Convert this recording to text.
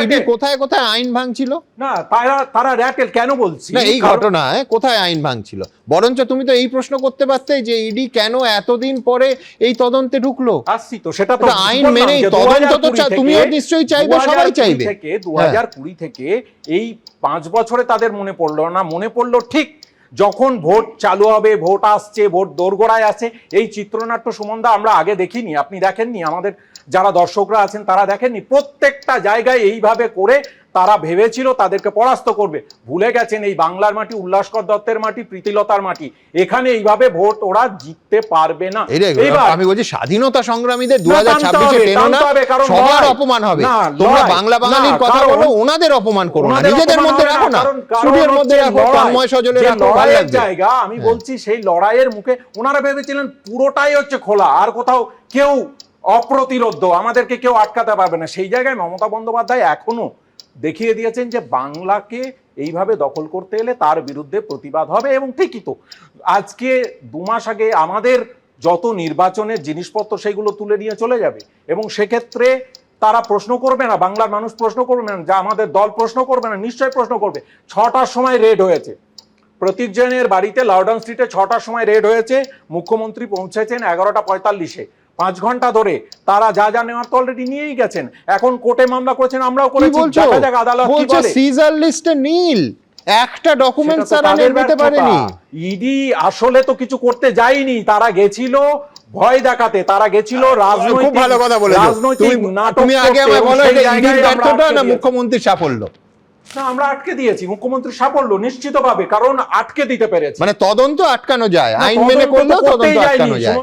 ED কোথায় কোথায় আইন ভাঙছিল? না তারা র্যাটেল কেন বলছি না, এই ঘটনায় কোথায় আইন ভাঙছিল? বরঞ্চ তুমি তো এই প্রশ্ন করতে পারতে যে ইডি কেন এতদিন পরে এই তদন্তে ঢুকলো। আসছি তো, সেটা তো আইন মেনে তদন্ত তো তুমিও নিশ্চয়ই চাইবে, সবাই চাইবে। 2020 থেকে এই 5 বছরে তাদের মনে পড়লো না, মনে পড়লো ঠিক যখন ভোট চালু হবে, ভোট আসছে, ভোট দোরগোড়ায় আছে। এই চিত্রনাট্য সুমনদা আমরা আগে দেখিনি, আপনি দেখেননি, আমাদের যারা দর্শকরা আছেন তারা দেখেননি। প্রত্যেকটা জায়গায় এইভাবে করে তারা ভেবেছিল তাদেরকে পরাস্ত করবে। ভুলে গেছেন এই বাংলার মাটি, উল্লাসকর দত্তের মাটি, প্রীতিলতার মাটি, এখানে এইভাবে ভোট ওরা জিততে পারবে না। আমি বলছি স্বাধীনতা সংগ্রামীদের 2026-এ টেনো না, সবার অপমান হবে। তোমরা বাংলা বাঙালির কথা বলো, ওনাদের অপমান করো না, নিজেদের মধ্যে রাখো না, স্টুডিওর মধ্যে রাখো, তন্ময় সজলে রাখো, ভালো লাগবে। জায়গা আমি বলছি সেই লড়াইয়ের মুখে ওনারা ভেবেছিলেন পুরোটাই হচ্ছে খোলা, আর কোথাও কেউ অপ্রতিরোধ্য, আমাদেরকে কেউ আটকাতে পারবে না। সেই জায়গায় মমতা বন্দ্যোপাধ্যায় এখনো দেখিয়ে দিয়েছেন যে বাংলাকে এইভাবে দখল করতে এলে তার বিরুদ্ধে প্রতিবাদ হবে। এবং ঠিকই তো, আজকে 2 মাস আগে আমাদের যত নির্বাচনের জিনিসপত্র সেগুলো তুলে নিয়ে চলে যাবে, এবং সেক্ষেত্রে তারা প্রশ্ন করবে না, বাংলার মানুষ প্রশ্ন করবে না, যা আমাদের দল প্রশ্ন করবে না, নিশ্চয়ই প্রশ্ন করবে। 6টার সময় রেড হয়েছে প্রতীক জৈনের বাড়িতে, লাউডন স্ট্রিটে 6টার সময় রেড হয়েছে, মুখ্যমন্ত্রী পৌঁছেছেন 11:45-এ। 5 ঘন্টা ধরে তারা যা যা নেওয়ার তো অলরেডি নিয়েই গেছেন। এখন কোর্টে মামলা করেছেন, আমরাও করেছি, দেখা যাক আদালত কি বলে। সিজার লিস্টে নীল একটা ডকুমেন্ট তারা নিতে পারেনি। ইডি আসলে তো কিছু করতে যায়নি, তারা গেছিল ভয় দেখাতে, তারা গেছিল রাজনৈতিক। খুব ভালো কথা বলেছো তুমি। আগে আমায় বলো এটা ইডির ব্যর্থতা না মুখ্যমন্ত্রীর সাফল্য? না, আমরা আটকে দিয়েছি, মুখ্যমন্ত্রী সাফল্য নিশ্চিতভাবে, কারণ আটকে দিতে পেরেছে। মানে তদন্ত আটকানো যায়, আইন মেনে করলেও তদন্ত আটকানো যায়।